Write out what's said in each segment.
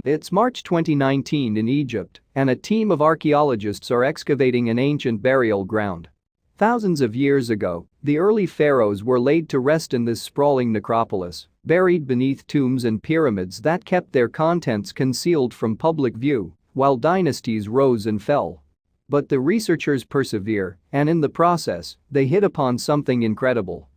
It's March 2019 in Egypt, and a team of archaeologists are excavating an ancient burial ground. Thousands of years ago, the early pharaohs were laid to rest in this sprawling necropolis, buried beneath tombs and pyramids that kept their contents concealed from public view, while dynasties rose and fell. But the researchers persevere, and in the process, they hit upon something incredible.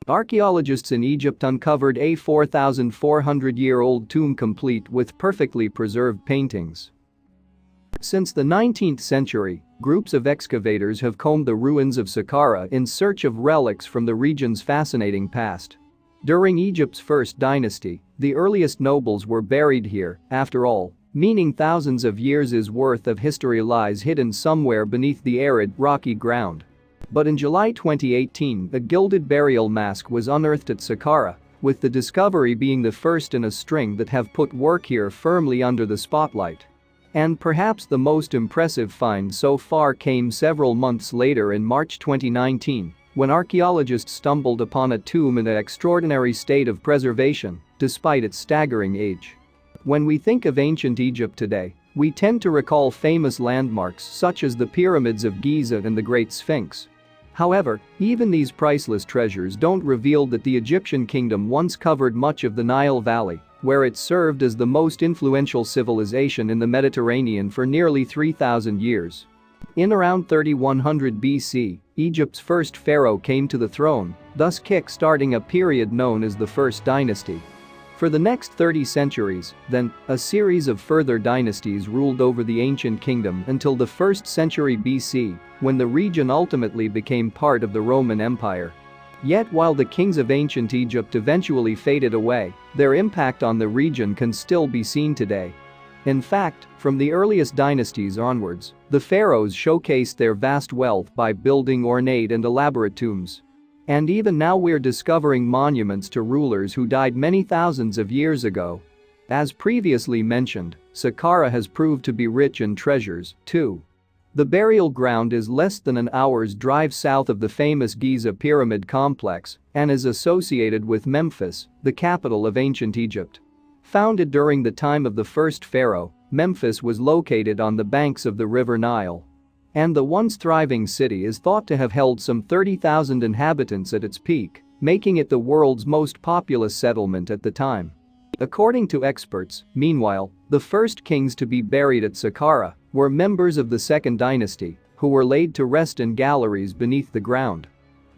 Archaeologists in Egypt uncovered a 4,400-year-old tomb complete with perfectly preserved paintings. Since the 19th century, groups of excavators have combed the ruins of Saqqara in search of relics from the region's fascinating past. During Egypt's first dynasty, the earliest nobles were buried here, after all, meaning thousands of years' worth of history lies hidden somewhere beneath the arid, rocky ground. But in July 2018, a gilded burial mask was unearthed at Saqqara, with the discovery being the first in a string that have put work here firmly under the spotlight. And perhaps the most impressive find so far came several months later in March 2019, when archaeologists stumbled upon a tomb in an extraordinary state of preservation, despite its staggering age. When we think of ancient Egypt today, we tend to recall famous landmarks such as the pyramids of Giza and the Great Sphinx. However, even these priceless treasures don't reveal that the Egyptian kingdom once covered much of the Nile Valley, where it served as the most influential civilization in the Mediterranean for nearly 3,000 years. In around 3100 BC, Egypt's first pharaoh came to the throne, thus kick-starting a period known as the First Dynasty. For the next 30 centuries, then, a series of further dynasties ruled over the ancient kingdom until the 1st century BC, when the region ultimately became part of the Roman Empire. Yet while the kings of ancient Egypt eventually faded away, their impact on the region can still be seen today. In fact, from the earliest dynasties onwards, the pharaohs showcased their vast wealth by building ornate and elaborate tombs. And even now we're discovering monuments to rulers who died many thousands of years ago. As previously mentioned, Saqqara has proved to be rich in treasures, too. The burial ground is less than an hour's drive south of the famous Giza pyramid complex and is associated with Memphis, the capital of ancient Egypt. Founded during the time of the first pharaoh, Memphis was located on the banks of the River Nile. And the once thriving city is thought to have held some 30,000 inhabitants at its peak, making it the world's most populous settlement at the time. According to experts, meanwhile, the first kings to be buried at Saqqara were members of the Second Dynasty, who were laid to rest in galleries beneath the ground.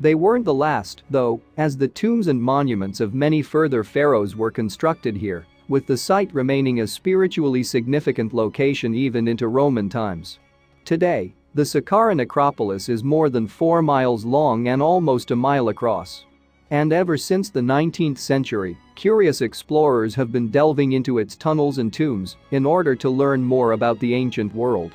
They weren't the last, though, as the tombs and monuments of many further pharaohs were constructed here, with the site remaining a spiritually significant location even into Roman times. Today, the Saqqara necropolis is more than 4 miles long and almost a mile across. And ever since the 19th century, curious explorers have been delving into its tunnels and tombs in order to learn more about the ancient world.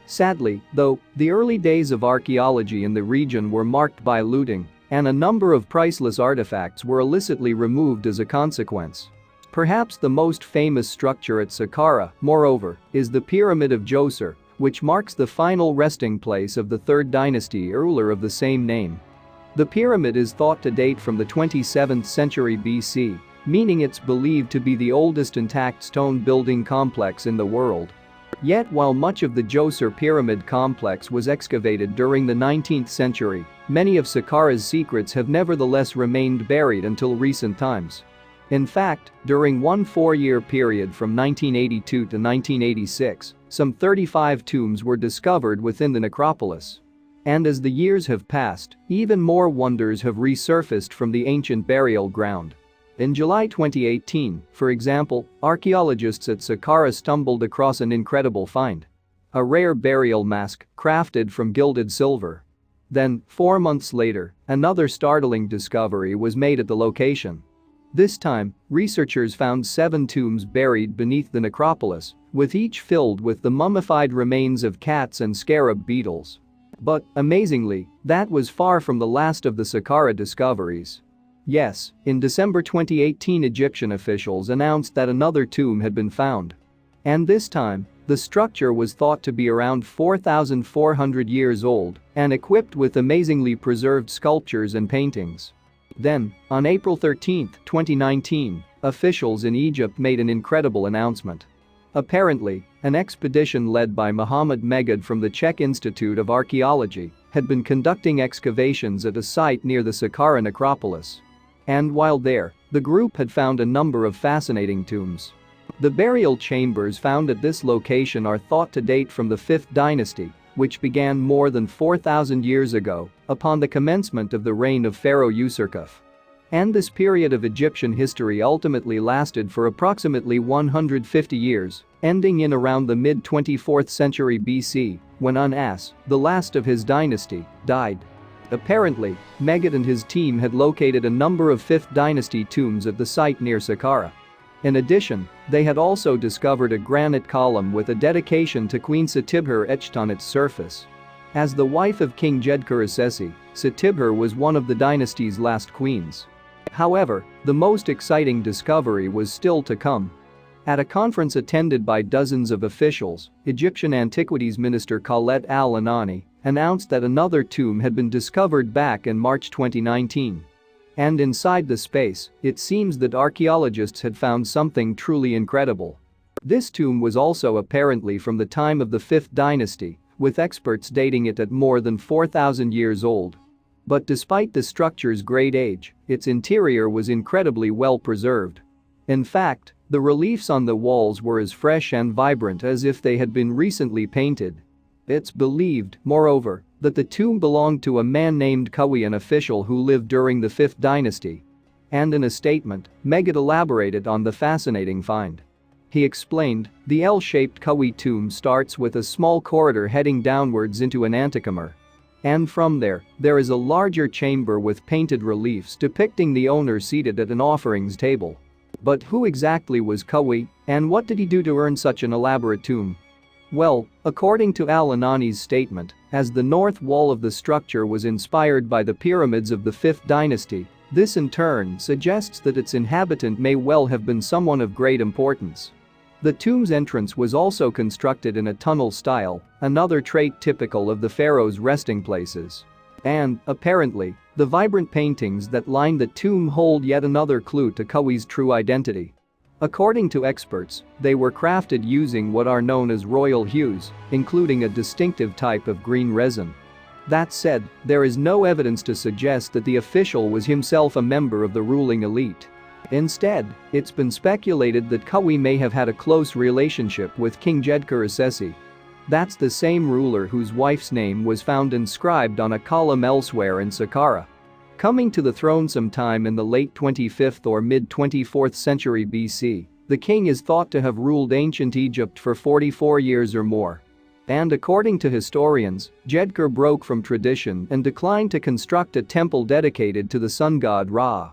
Sadly, though, the early days of archaeology in the region were marked by looting, and a number of priceless artifacts were illicitly removed as a consequence. Perhaps the most famous structure at Saqqara, moreover, is the Pyramid of Djoser, which marks the final resting place of the Third Dynasty ruler of the same name. The pyramid is thought to date from the 27th century BC, meaning it's believed to be the oldest intact stone building complex in the world. Yet while much of the Djoser pyramid complex was excavated during the 19th century, many of Saqqara's secrets have nevertheless remained buried until recent times. In fact, during one 4-year period from 1982 to 1986, some 35 tombs were discovered within the necropolis. And as the years have passed, even more wonders have resurfaced from the ancient burial ground. In July 2018, for example, archaeologists at Saqqara stumbled across an incredible find. A rare burial mask crafted from gilded silver. Then, 4 months later, another startling discovery was made at the location. This time, researchers found 7 tombs buried beneath the necropolis, with each filled with the mummified remains of cats and scarab beetles. But, amazingly, that was far from the last of the Saqqara discoveries. Yes, in December 2018 Egyptian officials announced that another tomb had been found. And this time, the structure was thought to be around 4,400 years old and equipped with amazingly preserved sculptures and paintings. Then, on April 13, 2019, Officials in Egypt made an incredible announcement. Apparently, an expedition led by Muhammad Megid from the Czech Institute of Archaeology had been conducting excavations at a site near the Saqqara necropolis. And while there, the group had found a number of fascinating tombs. The burial chambers found at this location are thought to date from the 5th dynasty, which began more than 4,000 years ago, upon the commencement of the reign of Pharaoh Userkaf. And this period of Egyptian history ultimately lasted for approximately 150 years, ending in around the mid-24th century BC, when Unas, the last of his dynasty, died. Apparently, Megid and his team had located a number of 5th dynasty tombs at the site near Saqqara. In addition, they had also discovered a granite column with a dedication to Queen Setibher etched on its surface. As the wife of King Djedkur-Assesi, Setibher was one of the dynasty's last queens. However, the most exciting discovery was still to come. At a conference attended by dozens of officials, Egyptian Antiquities Minister Khaled al-Anani announced that another tomb had been discovered back in March 2019. And inside the space, it seems that archaeologists had found something truly incredible. This tomb was also apparently from the time of the 5th dynasty, with experts dating it at more than 4,000 years old. But despite the structure's great age, its interior was incredibly well preserved. In fact, the reliefs on the walls were as fresh and vibrant as if they had been recently painted. It's believed, moreover, that the tomb belonged to a man named Kawi, an official who lived during the 5th dynasty. And in a statement, Megid elaborated on the fascinating find. He explained, the L-shaped Kawi tomb starts with a small corridor heading downwards into an antechamber. And from there is a larger chamber with painted reliefs depicting the owner seated at an offerings table. But who exactly was Kawi, and what did he do to earn such an elaborate tomb? Well, according to al-Anani's statement, as the north wall of the structure was inspired by the pyramids of the 5th dynasty, this in turn suggests that its inhabitant may well have been someone of great importance. The tomb's entrance was also constructed in a tunnel style, another trait typical of the pharaoh's resting places. And, apparently, the vibrant paintings that line the tomb hold yet another clue to Kawi's true identity. According to experts, they were crafted using what are known as royal hues, including a distinctive type of green resin. That said, there is no evidence to suggest that the official was himself a member of the ruling elite. Instead, it's been speculated that Kawi may have had a close relationship with King Djedkur-Assesi. That's the same ruler whose wife's name was found inscribed on a column elsewhere in Saqqara. Coming to the throne sometime in the late 25th or mid-24th century BC, the king is thought to have ruled ancient Egypt for 44 years or more. And according to historians, Djedkur broke from tradition and declined to construct a temple dedicated to the sun god Ra.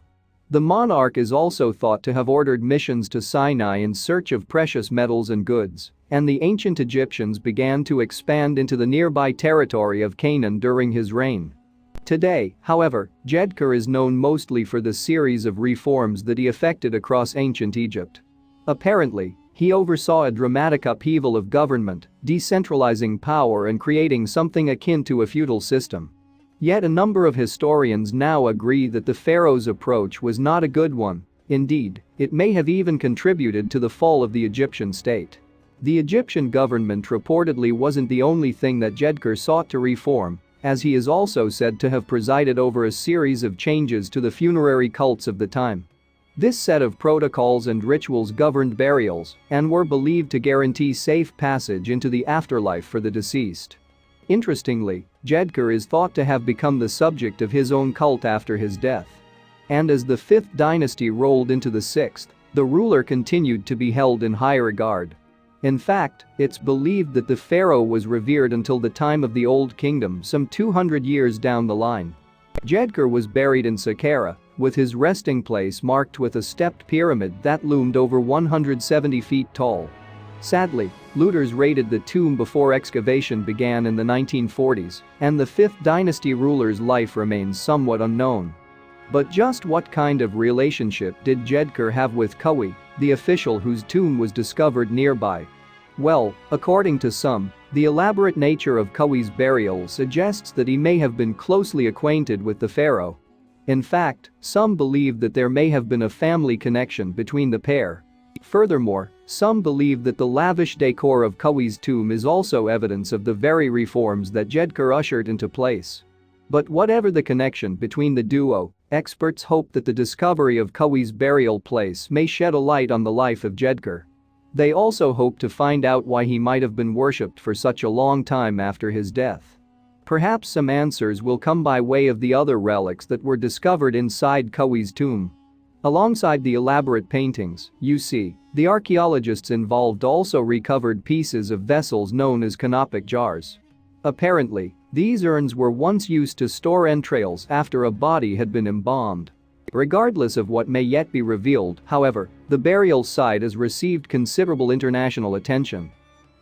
The monarch is also thought to have ordered missions to Sinai in search of precious metals and goods, and the ancient Egyptians began to expand into the nearby territory of Canaan during his reign. Today, however, Djedkur is known mostly for the series of reforms that he effected across ancient Egypt. Apparently, he oversaw a dramatic upheaval of government, decentralizing power and creating something akin to a feudal system. Yet a number of historians now agree that the pharaoh's approach was not a good one. Indeed, it may have even contributed to the fall of the Egyptian state. The Egyptian government reportedly wasn't the only thing that Djedkur sought to reform, as he is also said to have presided over a series of changes to the funerary cults of the time. This set of protocols and rituals governed burials and were believed to guarantee safe passage into the afterlife for the deceased. Interestingly, Djedkur is thought to have become the subject of his own cult after his death. And as the 5th dynasty rolled into the 6th, the ruler continued to be held in high regard. In fact, it's believed that the pharaoh was revered until the time of the Old Kingdom some 200 years down the line. Djedkur was buried in Saqqara, with his resting place marked with a stepped pyramid that loomed over 170 feet tall. Sadly, looters raided the tomb before excavation began in the 1940s, and the 5th dynasty ruler's life remains somewhat unknown. But just what kind of relationship did Djedkur have with Kawi, the official whose tomb was discovered nearby? Well, according to some, the elaborate nature of Kawi's burial suggests that he may have been closely acquainted with the pharaoh. In fact, some believe that there may have been a family connection between the pair. Furthermore, some believe that the lavish decor of Khufu's tomb is also evidence of the very reforms that Jedkur ushered into place. But whatever the connection between the duo, experts hope that the discovery of Khufu's burial place may shed a light on the life of Jedkur. They also hope to find out why he might have been worshipped for such a long time after his death. Perhaps some answers will come by way of the other relics that were discovered inside Khufu's tomb. Alongside the elaborate paintings, you see, the archaeologists involved also recovered pieces of vessels known as canopic jars. Apparently, these urns were once used to store entrails after a body had been embalmed. Regardless of what may yet be revealed, however, the burial site has received considerable international attention.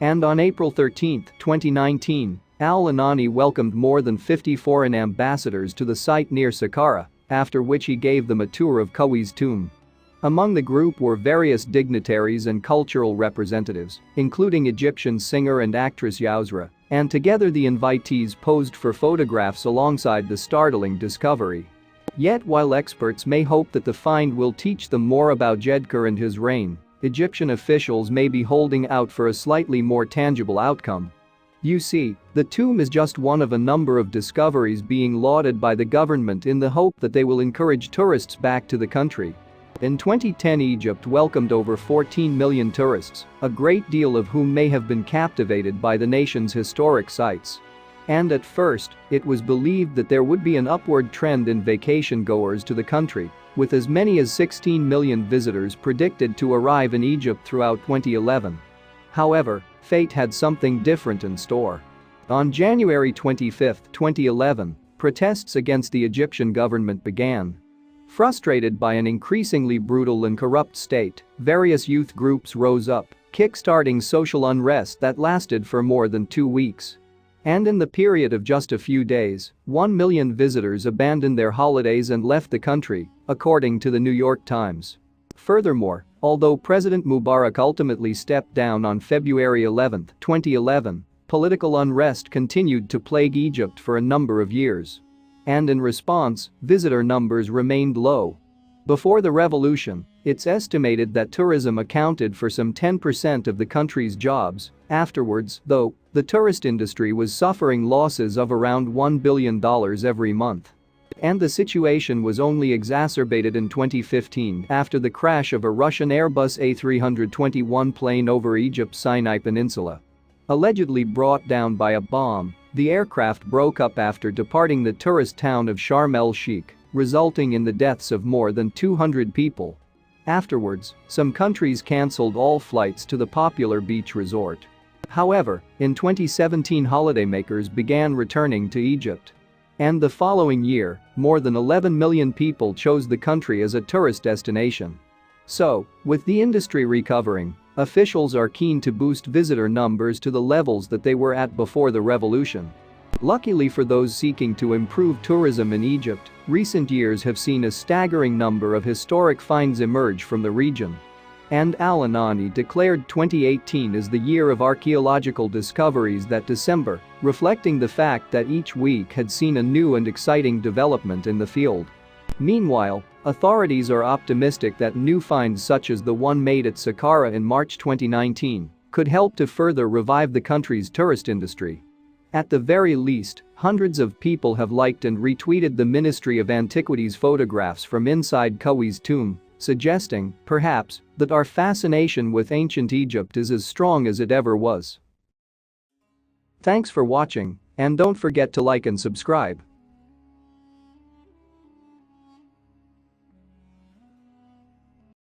And on April 13, 2019, Al-Anani welcomed more than 50 foreign ambassadors to the site near Saqqara, after which he gave them a tour of Khufu's tomb. Among the group were various dignitaries and cultural representatives, including Egyptian singer and actress Yusra, and together the invitees posed for photographs alongside the startling discovery. Yet while experts may hope that the find will teach them more about Jedkur and his reign, Egyptian officials may be holding out for a slightly more tangible outcome. You see, the tomb is just one of a number of discoveries being lauded by the government in the hope that they will encourage tourists back to the country. In 2010, Egypt welcomed over 14 million tourists, a great deal of whom may have been captivated by the nation's historic sites. And at first, it was believed that there would be an upward trend in vacation goers to the country, with as many as 16 million visitors predicted to arrive in Egypt throughout 2011. However, fate had something different in store. On January 25, 2011, protests against the Egyptian government began. Frustrated by an increasingly brutal and corrupt state, various youth groups rose up, kick-starting social unrest that lasted for more than 2 weeks. And in the period of just a few days, 1 million visitors abandoned their holidays and left the country, according to the New York Times. Furthermore, although President Mubarak ultimately stepped down on February 11, 2011, political unrest continued to plague Egypt for a number of years. And in response, visitor numbers remained low. Before the revolution, it's estimated that tourism accounted for some 10% of the country's jobs. Afterwards, though, the tourist industry was suffering losses of around $1 billion every month. And the situation was only exacerbated in 2015 after the crash of a Russian Airbus A321 plane over Egypt's Sinai Peninsula. Allegedly brought down by a bomb, the aircraft broke up after departing the tourist town of Sharm el-Sheikh, resulting in the deaths of more than 200 people. Afterwards, some countries cancelled all flights to the popular beach resort. However, in 2017 holidaymakers began returning to Egypt. And the following year, more than 11 million people chose the country as a tourist destination. So, with the industry recovering, officials are keen to boost visitor numbers to the levels that they were at before the revolution. Luckily for those seeking to improve tourism in Egypt, recent years have seen a staggering number of historic finds emerge from the region. And Al-Anani declared 2018 as the year of archaeological discoveries that December, reflecting the fact that each week had seen a new and exciting development in the field. Meanwhile, authorities are optimistic that new finds such as the one made at Saqqara in March 2019 could help to further revive the country's tourist industry. At the very least, hundreds of people have liked and retweeted the Ministry of Antiquities photographs from inside Khufu's tomb, suggesting, perhaps, that our fascination with ancient Egypt is as strong as it ever was. Thanks for watching, and don't forget to like and subscribe.